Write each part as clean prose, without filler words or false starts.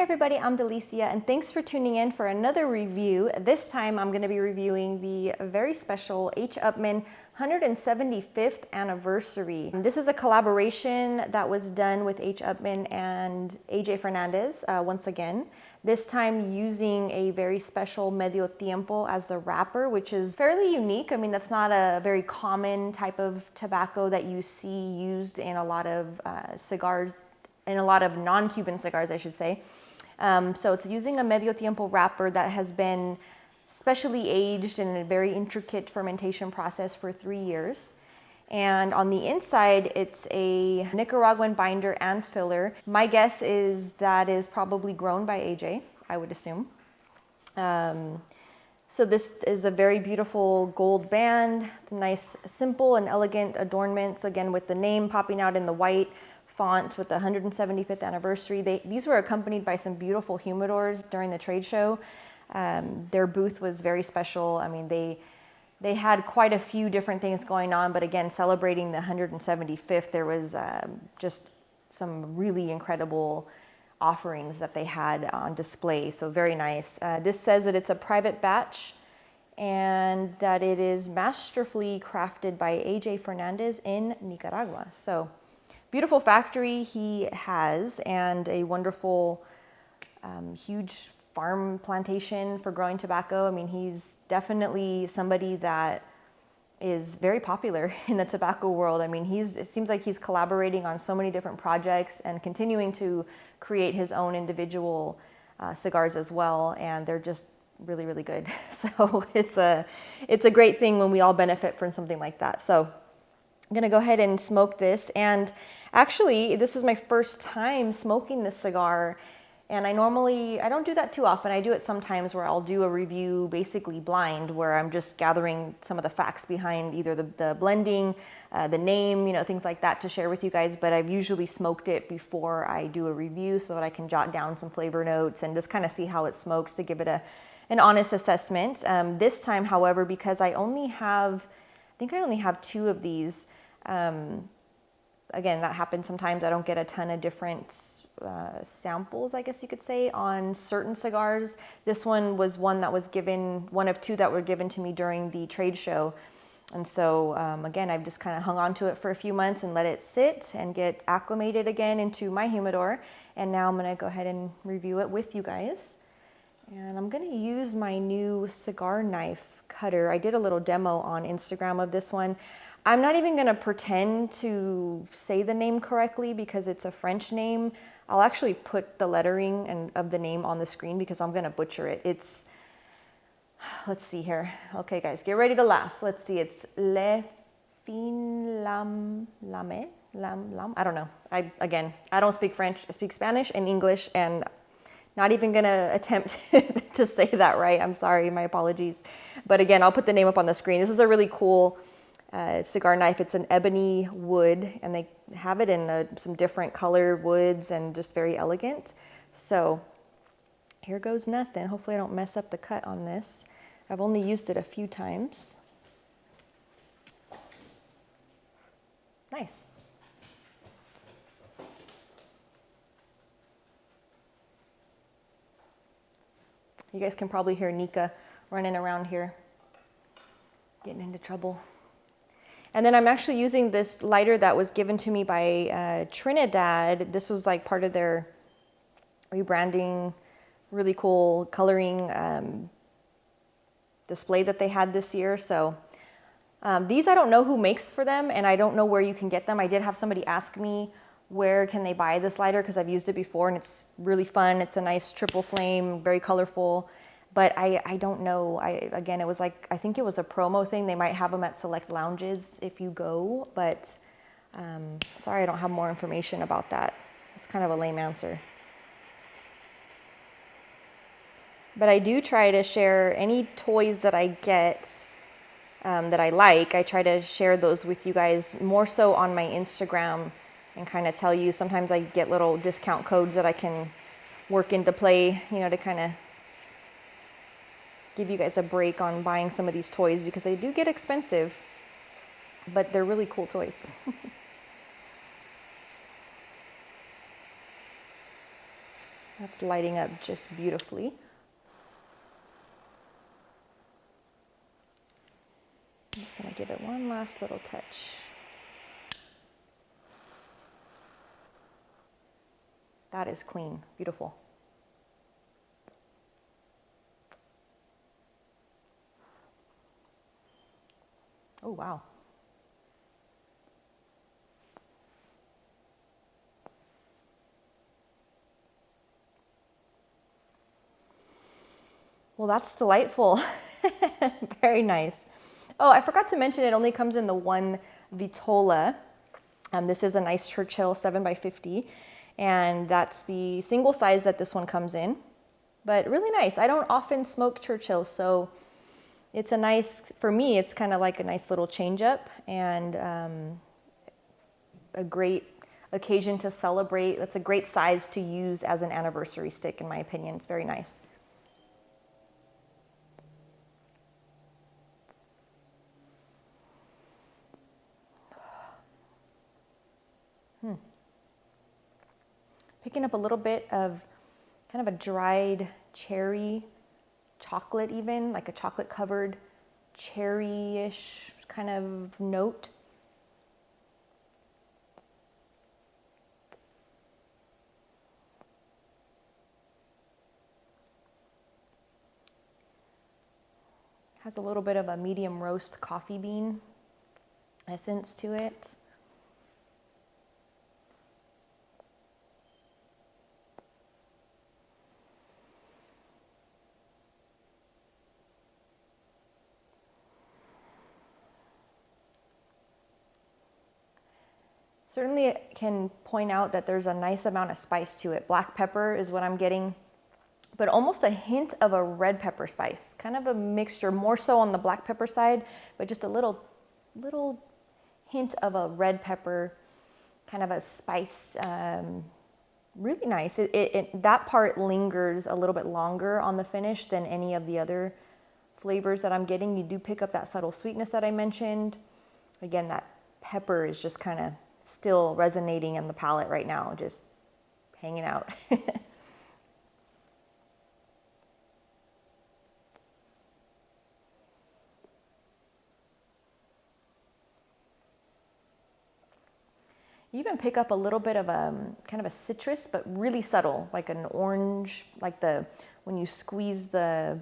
everybody, I'm Delicia and thanks for tuning in for another review. This time I'm going to be reviewing the very special H. Upmann 175th anniversary. This is a collaboration that was done with H. Upmann and AJ Fernandez once again. This time using a very special Medio Tiempo as the wrapper, which is fairly unique. I mean, that's not a very common type of tobacco that you see used in a lot of cigars, in a lot of non-Cuban cigars, I should say. So it's using a Medio Tiempo wrapper that has been specially aged in a very intricate fermentation process for 3 years. And on the inside, it's a Nicaraguan binder and filler. My guess is that is probably grown by AJ, I would assume. So this is a very beautiful gold band, nice, simple and elegant adornments, again with the name popping out in the white font with the 175th anniversary. These were accompanied by some beautiful humidors during the trade show. Their booth was very special. I mean, they had quite a few different things going on, but again, celebrating the 175th, there was just some really incredible offerings that they had on display, so very nice. This says that it's a private batch and that it is masterfully crafted by AJ Fernandez in Nicaragua. So beautiful factory he has, and a wonderful, huge farm plantation for growing tobacco. I mean, he's definitely somebody that is very popular in the tobacco world. I mean, it seems like he's collaborating on so many different projects and continuing to create his own individual cigars as well, and they're just really, really good. So it's a great thing when we all benefit from something like that. So I'm gonna go ahead and smoke this, and actually this is my first time smoking this cigar, and I don't do that too often. I do it sometimes where I'll do a review basically blind, where I'm just gathering some of the facts behind either the blending, the name, things like that to share with you guys, but I've usually smoked it before I do a review so that I can jot down some flavor notes and just kind of see how it smokes to give it an honest assessment. This time, however, because I think I only have 2 of these. Again, that happens sometimes. I don't get a ton of different samples, I guess you could say, on certain cigars. This one was one of 2 that were given to me during the trade show. And so again, I've just kind of hung on to it for a few months and let it sit and get acclimated again into my humidor. And now I'm going to go ahead and review it with you guys. And I'm going to use my new cigar knife cutter. I did a little demo on Instagram of this one. I'm not even going to pretend to say the name correctly because it's a French name. I'll actually put the lettering of the name on the screen because I'm going to butcher it. Let's see here. Okay, guys, get ready to laugh. Let's see. It's Le Fin Lam Lame. Lam. I don't know. I don't speak French. I speak Spanish and English, and not even going to attempt to say that right. I'm sorry. My apologies. But again, I'll put the name up on the screen. This is a really cool cigar knife. It's an ebony wood, and they have it in some different color woods and just very elegant. So here goes nothing. Hopefully I don't mess up the cut on this. I've only used it a few times. Nice. You guys can probably hear Nika running around here, getting into trouble. And then I'm actually using this lighter that was given to me by Trinidad. This was like part of their rebranding, really cool coloring display that they had this year. So these I don't know who makes for them, and I don't know where you can get them. I did have somebody ask me where can they buy this lighter because I've used it before and it's really fun. It's a nice triple flame, very colorful. But I don't know. Again, it was like, I think it was a promo thing. They might have them at select lounges if you go, but sorry, I don't have more information about that. It's kind of a lame answer. But I do try to share any toys that I get that I like. I try to share those with you guys more so on my Instagram and kind of tell you. Sometimes I get little discount codes that I can work into play, to kind of give you guys a break on buying some of these toys because they do get expensive, but they're really cool toys. That's lighting up just beautifully. I'm just gonna give it one last little touch. That is clean, beautiful. Oh, wow. Well, that's delightful. Very nice. Oh, I forgot to mention it only comes in the one Vitola. This is a nice Churchill 7x50, and that's the single size that this one comes in, but really nice. I don't often smoke Churchill, so it's a nice, for me, it's kind of like a nice little change up and a great occasion to celebrate. That's a great size to use as an anniversary stick, in my opinion. It's very nice. Picking up a little bit of kind of a dried cherry chocolate, even like a chocolate covered cherry-ish kind of note. Has a little bit of a medium roast coffee bean essence to it. Certainly can point out that there's a nice amount of spice to it. Black pepper is what I'm getting, but almost a hint of a red pepper spice. Kind of a mixture, more so on the black pepper side, but just a little hint of a red pepper, kind of a spice. Really nice. That part lingers a little bit longer on the finish than any of the other flavors that I'm getting. You do pick up that subtle sweetness that I mentioned. Again, that pepper is just kind of still resonating in the palate right now, just hanging out. You even pick up a little bit of a kind of a citrus, but really subtle, like an orange, like when you squeeze the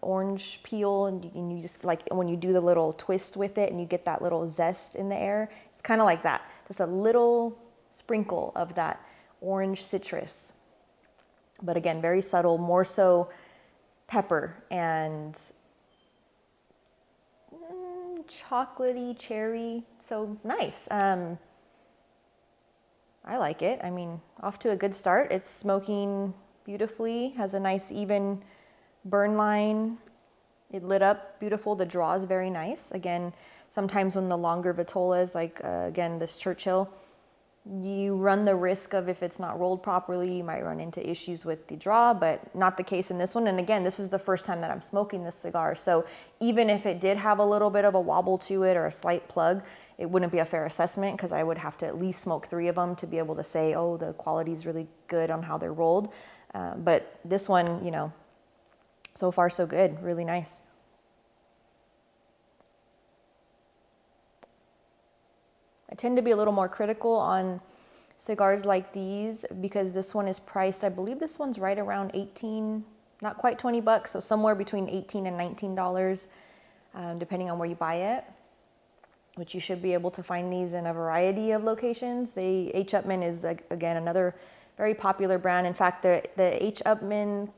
orange peel and you just like when you do the little twist with it and you get that little zest in the air. It's kind of like that, just a little sprinkle of that orange citrus. But again, very subtle, more so pepper and chocolatey cherry. So nice. I like it. I mean, off to a good start. It's smoking beautifully, has a nice even burn line. It lit up beautiful. The draw is very nice. Again, sometimes when the longer Vitolas, like again, this Churchill, you run the risk of, if it's not rolled properly, you might run into issues with the draw, but not the case in this one. And again, this is the first time that I'm smoking this cigar. So even if it did have a little bit of a wobble to it or a slight plug, it wouldn't be a fair assessment because I would have to at least smoke 3 of them to be able to say, oh, the quality is really good on how they're rolled. But this one, you know, so far so good, really nice. I tend to be a little more critical on cigars like these because this one is priced, I believe this one's right around 18, not quite 20 bucks, so somewhere between 18 and $19, depending on where you buy it, which you should be able to find these in a variety of locations. The H. Upmann is, again, another very popular brand. In fact, the H. Upmann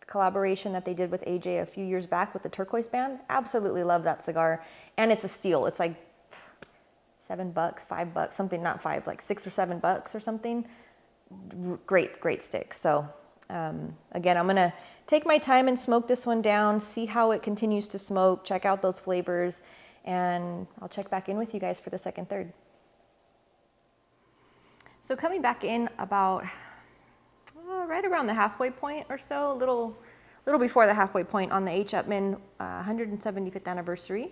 collaboration that they did with AJ a few years back with the Turquoise Band, absolutely love that cigar. And it's a steal. It's like $7, $5, something, not 5, like $6 or $7 or something. Great stick. So again, I'm gonna take my time and smoke this one down, see how it continues to smoke, check out those flavors, and I'll check back in with you guys for the second third. So coming back in about right around the halfway point or so, a little before the halfway point on the H. Upmann 175th anniversary.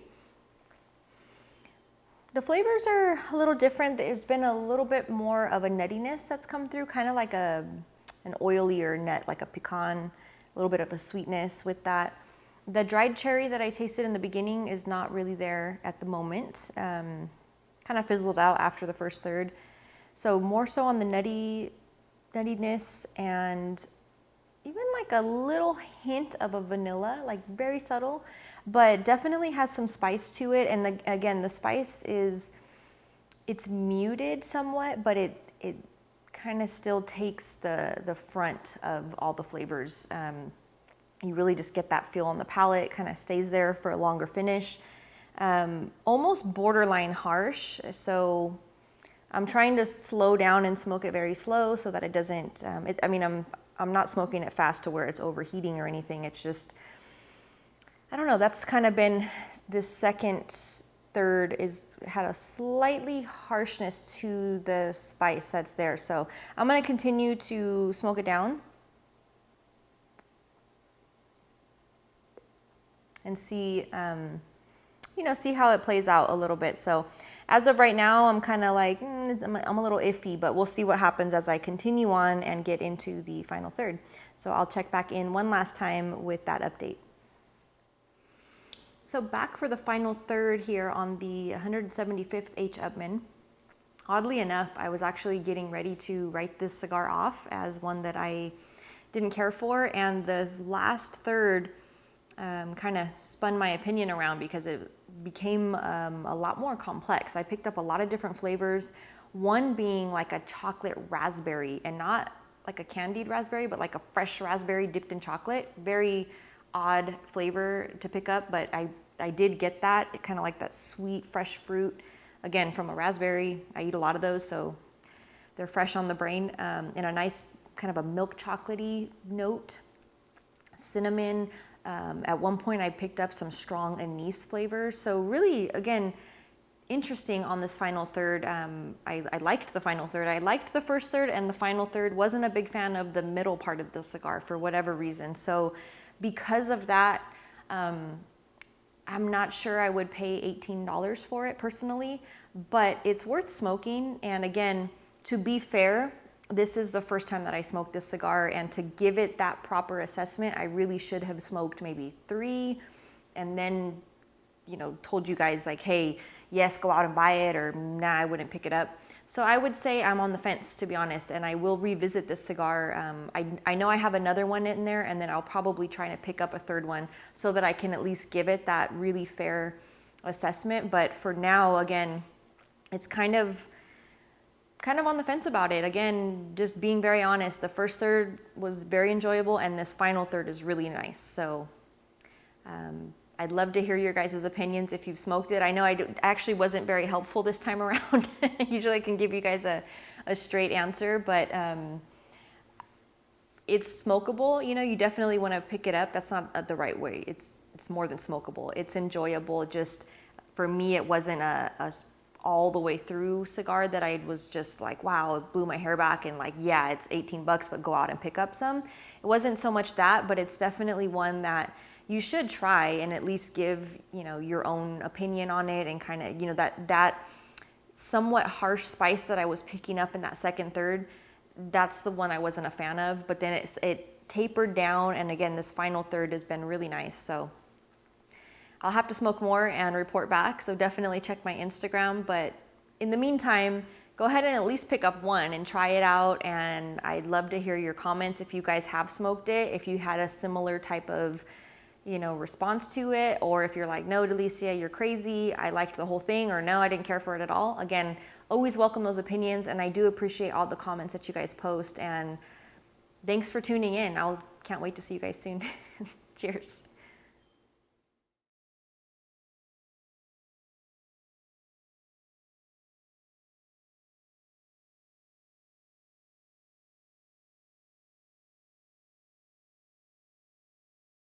The flavors are a little different. There's been a little bit more of a nuttiness that's come through, kind of like a an oilier nut, like a pecan, a little bit of a sweetness with that. The dried cherry that I tasted in the beginning is not really there at the moment. Kind of fizzled out after the first third. So more so on the nuttiness and even like a little hint of a vanilla, like very subtle, but definitely has some spice to it. And again, the spice it's muted somewhat, but it kind of still takes the front of all the flavors. You really just get that feel on the palate, kind of stays there for a longer finish. Almost borderline harsh. So I'm trying to slow down and smoke it very slow so that it doesn't, I'm not smoking it fast to where it's overheating or anything. It's just, I don't know, that's kind of been this second third had a slightly harshness to the spice that's there. So I'm going to continue to smoke it down and see, see how it plays out a little bit. So as of right now, I'm kind of like, I'm a little iffy, but we'll see what happens as I continue on and get into the final third. So I'll check back in one last time with that update. So back for the final third here on the 175th H. Upmann. Oddly enough, I was actually getting ready to write this cigar off as one that I didn't care for, and the last third kind of spun my opinion around because it became a lot more complex. I picked up a lot of different flavors, one being like a chocolate raspberry, and not like a candied raspberry, but like a fresh raspberry dipped in chocolate. Very odd flavor to pick up, but I did get that, kind of like that sweet, fresh fruit, again, from a raspberry. I eat a lot of those, so they're fresh on the brain, in a nice kind of a milk chocolatey note, cinnamon. At one point I picked up some strong anise flavors. So really, again, interesting on this final third. I liked the final third. I liked the first third, and the final third. Wasn't a big fan of the middle part of the cigar for whatever reason. So because of that, I'm not sure I would pay $18 for it personally, but it's worth smoking. And again, to be fair, this is the first time that I smoked this cigar, and to give it that proper assessment, I really should have smoked maybe 3 and then, told you guys like, hey, yes, go out and buy it, or nah, I wouldn't pick it up. So I would say I'm on the fence, to be honest, and I will revisit this cigar. I know I have another one in there, and then I'll probably try to pick up a third one so that I can at least give it that really fair assessment. But for now, again, it's kind of on the fence about it. Again, just being very honest, the first third was very enjoyable, and this final third is really nice. So I'd love to hear your guys' opinions if you've smoked it. I know I actually wasn't very helpful this time around. Usually I can give you guys a straight answer, but it's smokable. You definitely want to pick it up. That's not the right way. It's more than smokable. It's enjoyable. Just for me, it wasn't a all the way through cigar that I was just like, wow, it blew my hair back, and like, yeah, it's $18, but go out and pick up some. It wasn't so much that, but it's definitely one that you should try and at least give, your own opinion on it, and kind of, that somewhat harsh spice that I was picking up in that second third, that's the one I wasn't a fan of, but then it tapered down, and again, this final third has been really nice. So I'll have to smoke more and report back, so definitely check my Instagram. But in the meantime, go ahead and at least pick up one and try it out, and I'd love to hear your comments if you guys have smoked it, if you had a similar type of response to it, or if you're like, no, Delicia, you're crazy, I liked the whole thing, or no, I didn't care for it at all. Again, always welcome those opinions, and I do appreciate all the comments that you guys post, and thanks for tuning in. Can't wait to see you guys soon. Cheers.